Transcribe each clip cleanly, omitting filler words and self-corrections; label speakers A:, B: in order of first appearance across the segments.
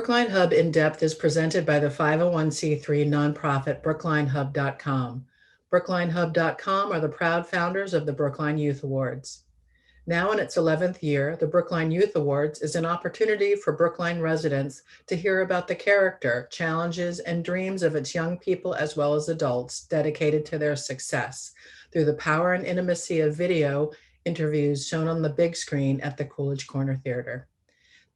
A: BrooklineHub In-Depth is presented by the 501c3 nonprofit BrooklineHub.com. BrooklineHub.com are the proud founders of the Brookline Youth Awards. Now in its 11th year, the Brookline Youth Awards is an opportunity for Brookline residents to hear about the character, challenges, and dreams of its young people as well as adults dedicated to their success through the power and intimacy of video interviews shown on the big screen at the Coolidge Corner Theater.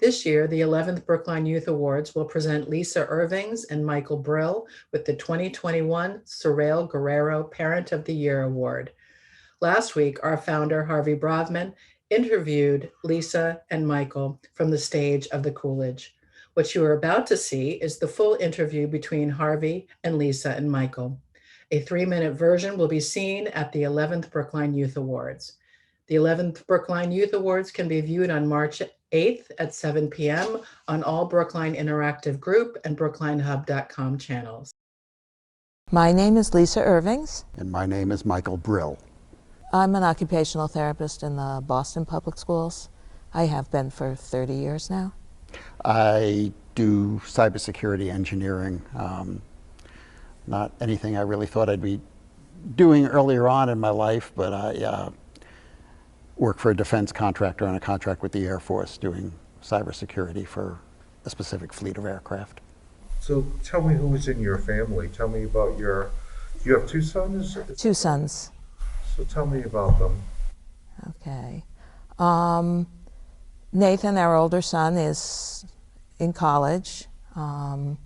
A: This year, the 11th Brookline Youth Awards will present Lisa Irvings and Michael Brill with the 2021 Suriel Guerrero Parent of the Year Award. Last week, our founder, Harvey Bravman, interviewed Lisa and Michael from the stage of the Coolidge. What you are about to see is the full interview between Harvey and Lisa and Michael. A 3-minute version will be seen at the 11th Brookline Youth Awards. The 11th Brookline Youth Awards can be viewed on March 8th at 7 p.m. on all Brookline Interactive Group and BrooklineHub.com channels.
B: My name is Lisa Irvings.
C: And my name is Michael Brill.
B: I'm an occupational therapist in the Boston Public Schools. I have been for 30 years now.
C: I do cybersecurity engineering. Not anything I really thought I'd be doing earlier on in my life, but I work for a defense contractor on a contract with the Air Force doing cybersecurity for a specific fleet of aircraft.
D: So tell me who is in your family. Tell me about you have two sons?
B: Two sons.
D: So tell me about them.
B: Okay. Nathan, our older son, is in college. And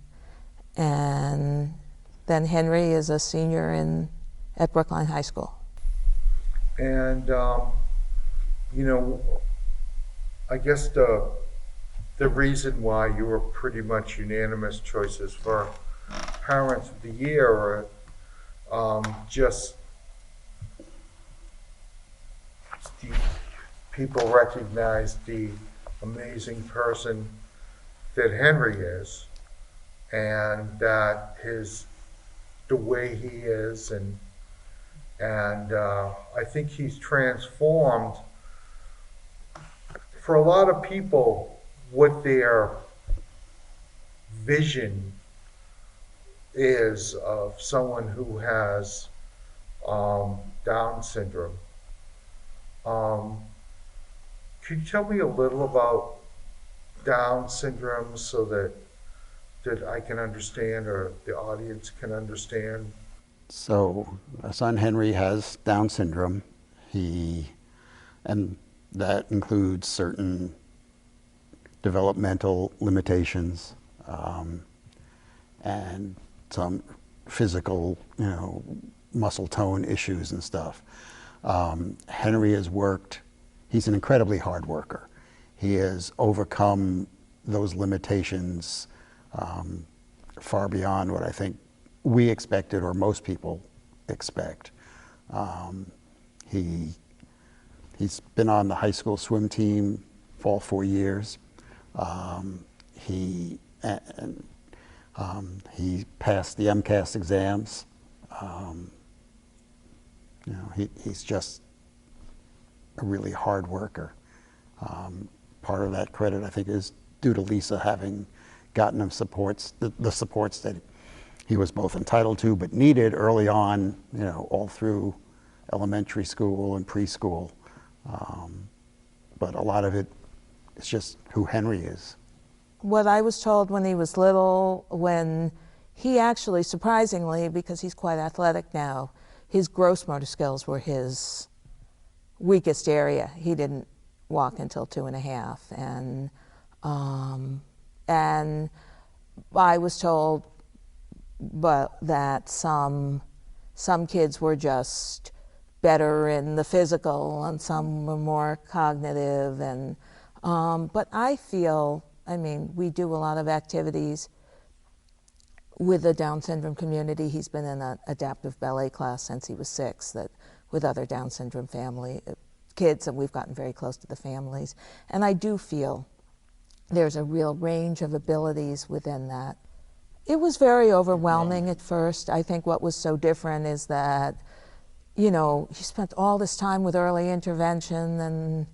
B: then Henry is a senior at Brookline High School.
D: And you know, I guess the reason why you were pretty much unanimous choices for Parents of the Year are just people recognize the amazing person that Henry is, and that the way he is, and I think he's transformed for a lot of people what their vision is of someone who has Down syndrome. Could you tell me a little about Down syndrome so that I can understand, or the audience can understand?
C: So our son Henry has Down syndrome. And that includes certain developmental limitations and some physical, muscle tone issues and stuff. Henry has he's an incredibly hard worker. He has overcome those limitations far beyond what I think we expected or most people expect. He's been on the high school swim team for all 4 years. He passed the MCAS exams. He's just a really hard worker. Part of that credit, I think, is due to Lisa having gotten him the supports that he was both entitled to but needed early on, all through elementary school and preschool. But a lot of it is just who Henry is.
B: What I was told when he was little, when he actually, surprisingly, because he's quite athletic now, his gross motor skills were his weakest area. He didn't walk until 2.5, and I was told that some kids were just better in the physical and some were more cognitive, but I feel, we do a lot of activities with the Down syndrome community. He's been in an adaptive ballet class since he was 6 with other Down syndrome kids, and we've gotten very close to the families. And I do feel there's a real range of abilities within that. It was very overwhelming at first. I think what was so different is that, you spent all this time with early intervention and,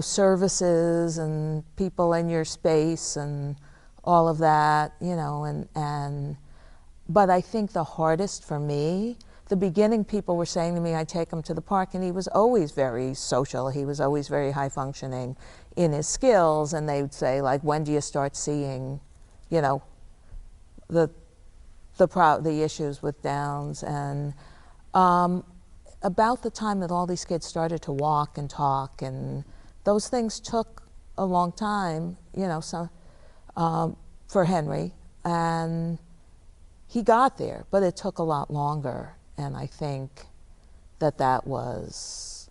B: services and people in your space and all of that, you know, but I think the hardest for me, the beginning people were saying to me, I'd take him to the park, and he was always very social. He was always very high functioning in his skills, and they would say, like, when do you start seeing, you know, the issues with Downs? And about the time that all these kids started to walk and talk, and those things took a long time, you know, so, for Henry, and he got there, but it took a lot longer. And I think that was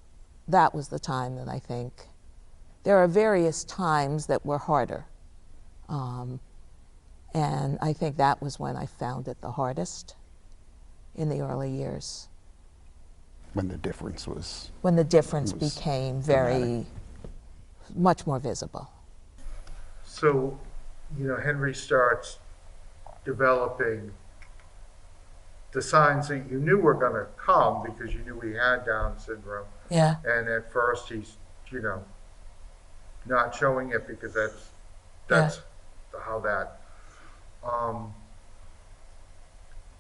B: the time that I think there are various times that were harder. And I think that was when I found it the hardest in the early years.
C: When the difference was...
B: When the difference became very, much more visible.
D: So, you know, Henry starts developing the signs that you knew were going to come because you knew he had Down syndrome.
B: Yeah.
D: And at first he's, you know, not showing it because that's how that.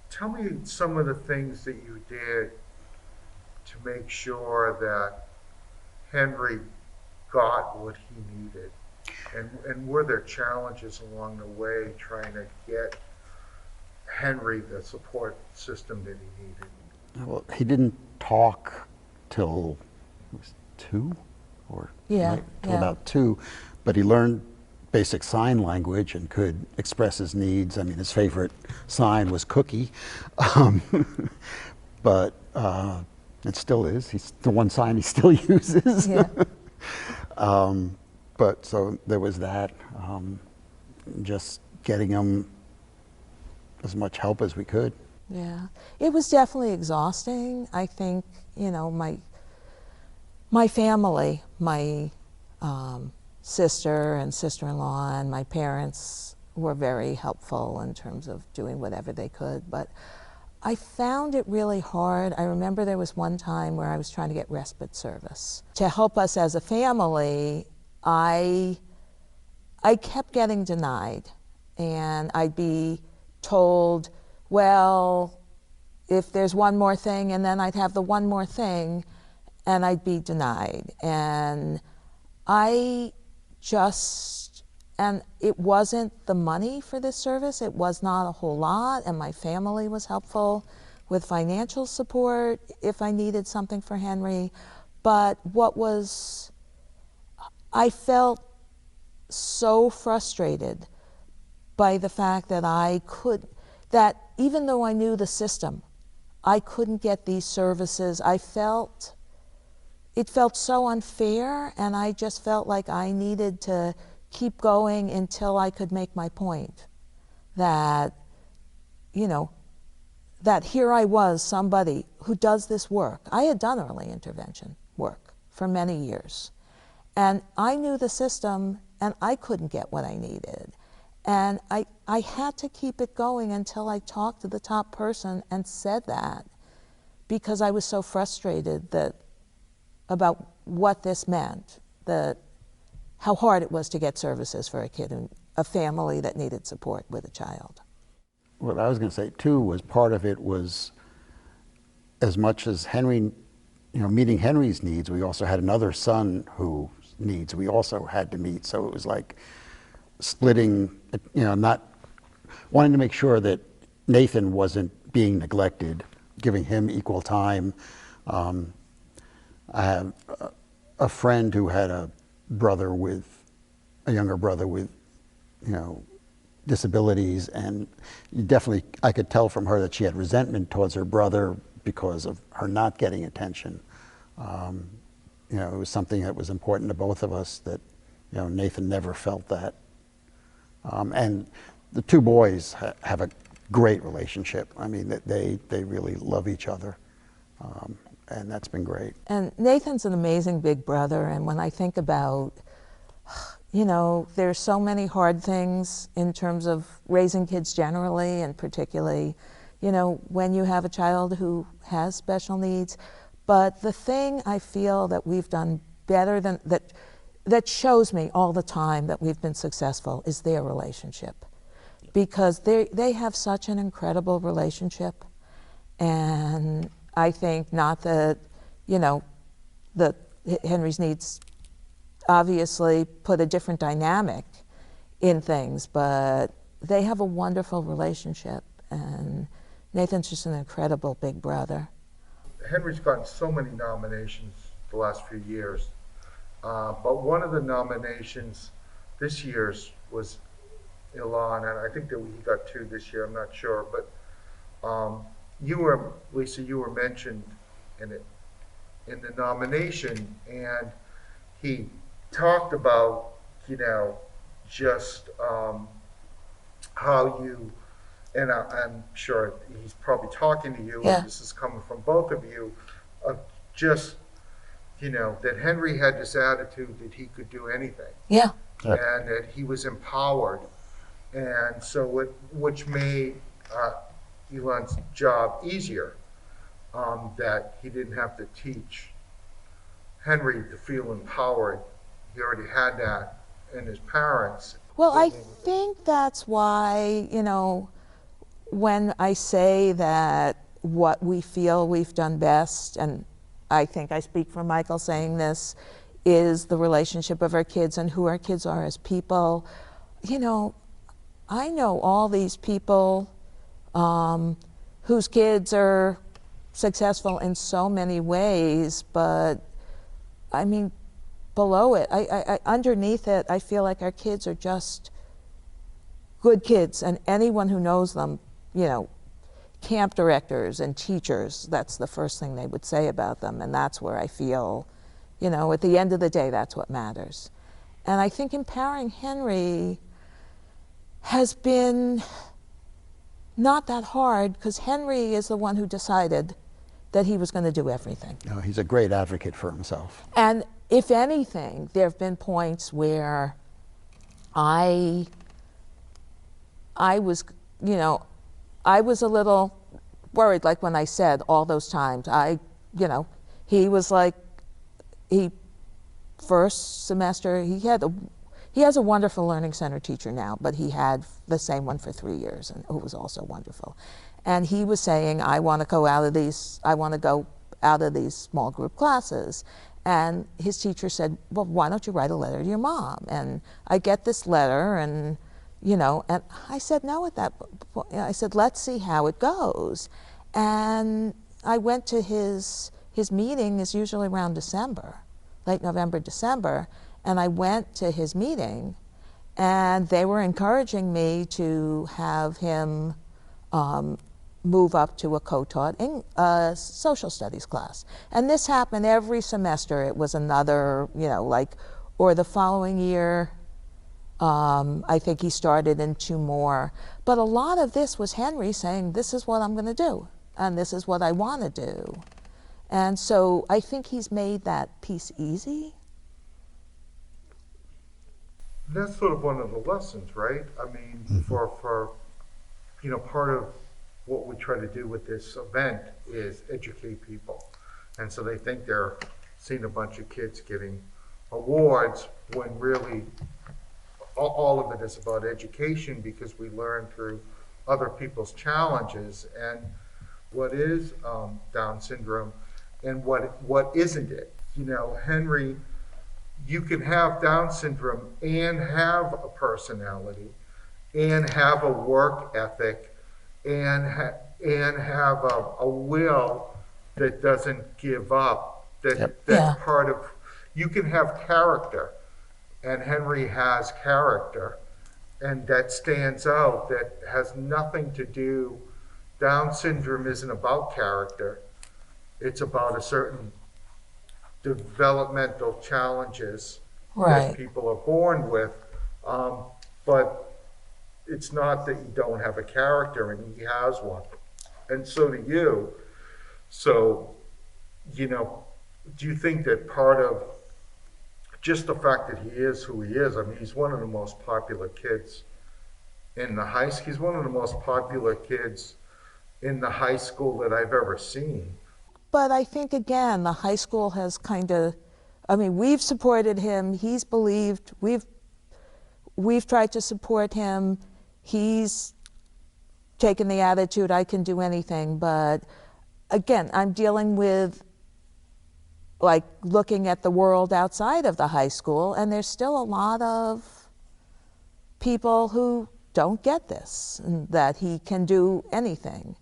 D: Tell me some of the things that you did to make sure that Henry got what he needed. And were there challenges along the way trying to get Henry the support system that he needed?
C: Well, he didn't talk till he was 2 or till about 2, but he learned basic sign language and could express his needs. I mean, his favorite sign was cookie, but it still is. He's the one sign he still uses.
B: Yeah.
C: But so there was that, just getting him as much help as we could.
B: Yeah, it was definitely exhausting. I think, you know, my family, my sister and sister-in-law and my parents were very helpful in terms of doing whatever they could, but I found it really hard. I remember there was one time where I was trying to get respite service. To help us as a family, I kept getting denied, and I'd be told, well, if there's one more thing, and then I'd have the one more thing, and I'd be denied. And and it wasn't the money for this service, it was not a whole lot, and my family was helpful with financial support if I needed something for Henry. But I felt so frustrated by the fact that even though I knew the system, I couldn't get these services. It felt so unfair, and I just felt like I needed to keep going until I could make my point that, you know, that here I was, somebody who does this work. I had done early intervention work for many years, and I knew the system, and I couldn't get what I needed. And I had to keep it going until I talked to the top person and said that, because I was so frustrated about what this meant, how hard it was to get services for a kid in a family that needed support with a child.
C: What I was going to say too was part of it was, as much as Henry, you know, meeting Henry's needs, we also had another son whose needs we also had to meet. So it was like splitting, you know, not wanting to make sure that Nathan wasn't being neglected, giving him equal time. I have a friend who had a younger brother with, you know, disabilities, and I could tell from her that she had resentment towards her brother because of her not getting attention. You know, it was something that was important to both of us that, you know, Nathan never felt that. And the two boys have a great relationship. I mean, they really love each other. And that's been great. And
B: Nathan's an amazing big brother, and when I think about, you know, there's so many hard things in terms of raising kids generally, and particularly, you know, when you have a child who has special needs. But the thing I feel that we've done better than that shows me all the time that we've been successful is their relationship. because they have such an incredible relationship. And I think not that, you know, that Henry's needs obviously put a different dynamic in things, but they have a wonderful relationship, and Nathan's just an incredible big brother.
D: Henry's gotten so many nominations the last few years, but one of the nominations this year's was Ilan, and I think that he got 2 this year, I'm not sure, but you were, Lisa, you were mentioned in it, in the nomination, and he talked about, you know, just how you, and I'm sure he's probably talking to you,
B: Yeah.
D: and this is coming from both of you, of just, you know, that Henry had this attitude that he could do anything.
B: Yeah.
D: And that he was empowered. And so which made Elon's job easier, that he didn't have to teach Henry to feel empowered. He already had that in his parents.
B: Well, I think that's why, you know, when I say that what we feel we've done best, and I think I speak for Michael saying this, is the relationship of our kids and who our kids are as people. You know, I know all these people whose kids are successful in so many ways, but I mean, below it, I underneath it, I feel like our kids are just good kids, and anyone who knows them, you know, camp directors and teachers, that's the first thing they would say about them, and that's where I feel, you know, at the end of the day, that's what matters. And I think empowering Henry has been not that hard, because Henry is the one who decided that he was going to do everything.
C: No, he's a great advocate for himself.
B: And if anything, there have been points where I was, you know, I was a little worried, like when I said all those times, you know, he was like, first semester, he has a wonderful Learning Center teacher now, but he had the same one for 3 years, and who was also wonderful. And he was saying, I want to go out of these small group classes. And his teacher said, well, why don't you write a letter to your mom? And I get this letter, and, you know, and I said no at that point. I said, let's see how it goes. And I went to his meeting is usually around December, late November, December, and I went to his meeting, and they were encouraging me to have him move up to a co-taught social studies class. And this happened every semester. It was another, you know, like, or the following year, I think he started in 2 more. But a lot of this was Henry saying, this is what I'm going to do, and this is what I want to do. And so I think he's made that piece easy.
D: That's sort of one of the lessons, right? I mean, for you know, part of what we try to do with this event is educate people. And so they think they're seeing a bunch of kids getting awards, when really all of it is about education, because we learn through other people's challenges and what is Down syndrome and what isn't it. You know, Henry, you can have Down syndrome and have a personality and have a work ethic and have a will that doesn't give up. That's part of, you can have character, and Henry has character, and that stands out, that has nothing to do, Down syndrome isn't about character, it's about a certain developmental challenges that people are born with, but it's not that you don't have a character, and he has one, and so do you. So, you know, do you think that part of just the fact that he is who he is, I mean, he's one of the most popular kids in the high school, he's one of the most popular kids in the high school that I've ever seen.
B: But I think, again, the high school has kind of, I mean, we've supported him, he's believed, we've tried to support him. he's taken the attitude, I can do anything, but again, I'm dealing with like looking at the world outside of the high school, and there's still a lot of people who don't get this, and that he can do anything.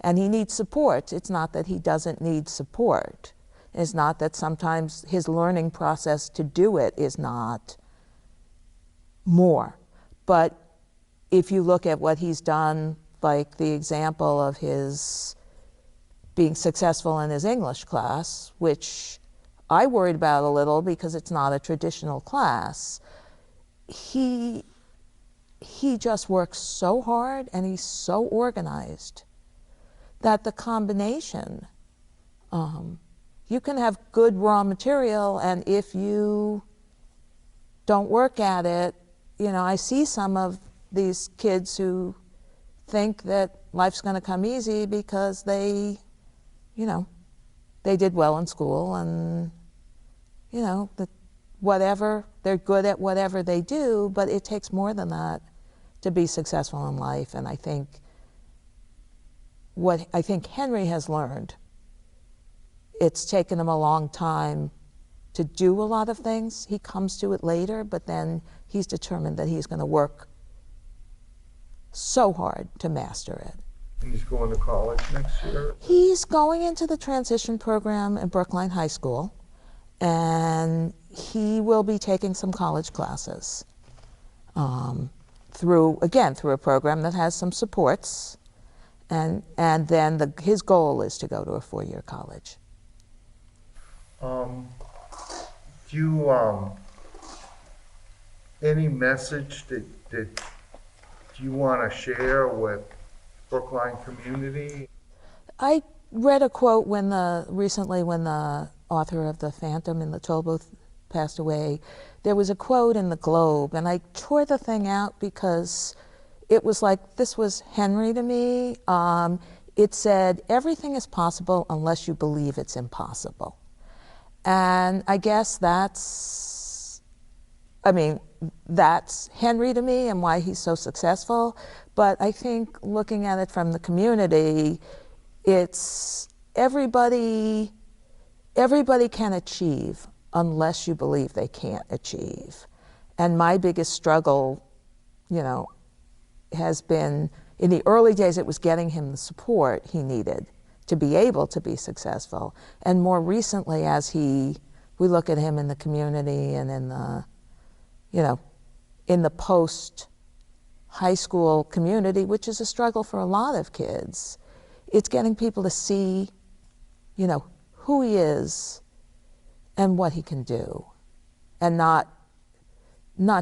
B: And he needs support. It's not that he doesn't need support. It's not that sometimes his learning process to do it is not more. But if you look at what he's done, like the example of his being successful in his English class, which I worried about a little because it's not a traditional class, he just works so hard and he's so organized that the combination, you can have good raw material, and if you don't work at it, you know, I see some of these kids who think that life's going to come easy because they, you know, they did well in school, and, you know, that whatever, they're good at whatever they do, but it takes more than that to be successful in life. And I think what Henry has learned, it's taken him a long time to do a lot of things. He comes to it later, but then he's determined that he's going to work so hard to master it.
D: He's going to college next year?
B: He's going into the transition program at Brookline High School, and he will be taking some college classes through a program that has some supports. And then his goal is to go to a 4-year college.
D: Do you, any message that you want to share with Brookline community?
B: I read a quote recently when the author of The Phantom in the Tollbooth passed away. There was a quote in the Globe, and I tore the thing out because it was like, this was Henry to me. It said, everything is possible unless you believe it's impossible. And I guess that's Henry to me and why he's so successful. But I think looking at it from the community, it's everybody can achieve unless you believe they can't achieve. And my biggest struggle, you know, has been, in the early days, it was getting him the support he needed to be able to be successful. And more recently, as we look at him in the community and in the, you know, in the post-high school community, which is a struggle for a lot of kids, it's getting people to see, you know, who he is and what he can do, and not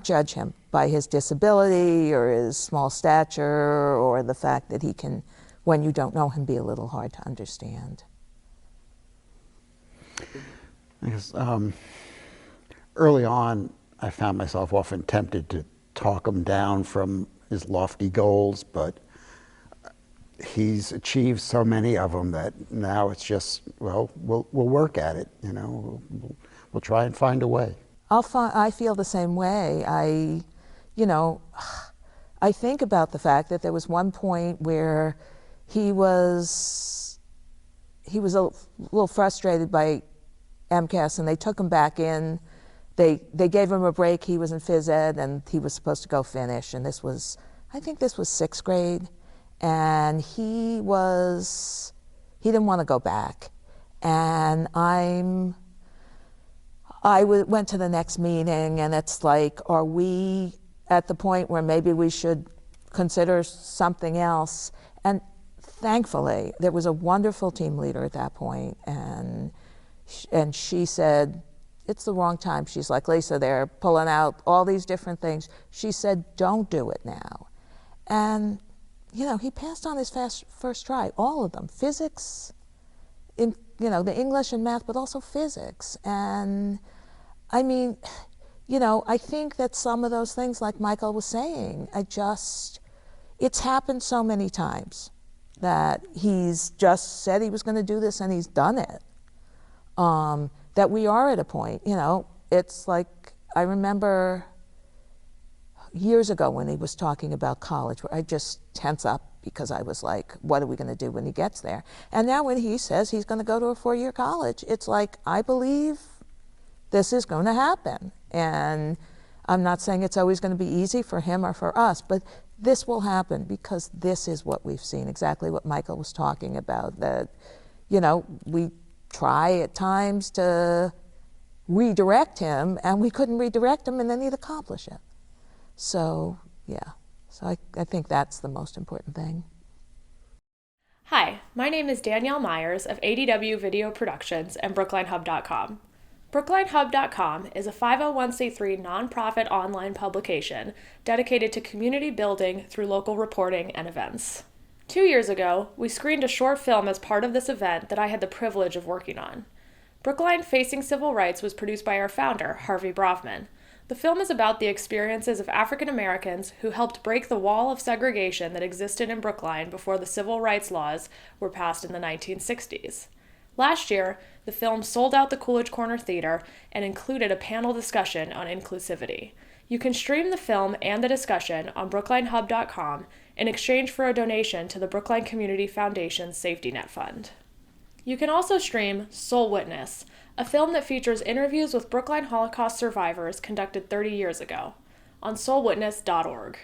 B: judge him by his disability or his small stature or the fact that he can, when you don't know him, be a little hard to understand.
C: I guess, early on, I found myself often tempted to talk him down from his lofty goals, but he's achieved so many of them that now it's just, well, we'll work at it, you know, we'll try and find a way.
B: I feel the same way. I think about the fact that there was one point where he was a little frustrated by MCAS, and they took him back in. They gave him a break. He was in phys ed, and he was supposed to go finish. And I think this was 6th grade, and he didn't want to go back. And I went to the next meeting, and it's like, are we at the point where maybe we should consider something else? And thankfully, there was a wonderful team leader at that point, and she said, it's the wrong time. She's like, Lisa, they're pulling out all these different things. She said, don't do it now. And, you know, he passed on his first try, all of them, physics, you know, the English and math, but also physics. And I mean, you know, I think that some of those things, like Michael was saying, it's happened so many times that he's just said he was going to do this and he's done it. That we are at a point, you know, it's like, I remember, years ago when he was talking about college, where I just tense up because I was like, what are we going to do when he gets there? And now when he says he's going to go to a 4-year college, it's like, I believe this is going to happen. And I'm not saying it's always going to be easy for him or for us, but this will happen because this is what we've seen, exactly what Michael was talking about, that, you know, we try at times to redirect him, and we couldn't redirect him, and then he'd accomplish it. So, yeah. So I think that's the most important thing.
E: Hi, my name is Danielle Myers of ADW Video Productions and BrooklineHub.com. BrooklineHub.com is a 501c3 nonprofit online publication dedicated to community building through local reporting and events. 2 years ago, we screened a short film as part of this event that I had the privilege of working on. Brookline Facing Civil Rights was produced by our founder, Harvey Bravman. The film is about the experiences of African Americans who helped break the wall of segregation that existed in Brookline before the civil rights laws were passed in the 1960s. Last year, the film sold out the Coolidge Corner Theater and included a panel discussion on inclusivity. You can stream the film and the discussion on BrooklineHub.com in exchange for a donation to the Brookline Community Foundation's Safety Net Fund. You can also stream Soul Witness, a film that features interviews with Brookline Holocaust survivors conducted 30 years ago, on soulwitness.org.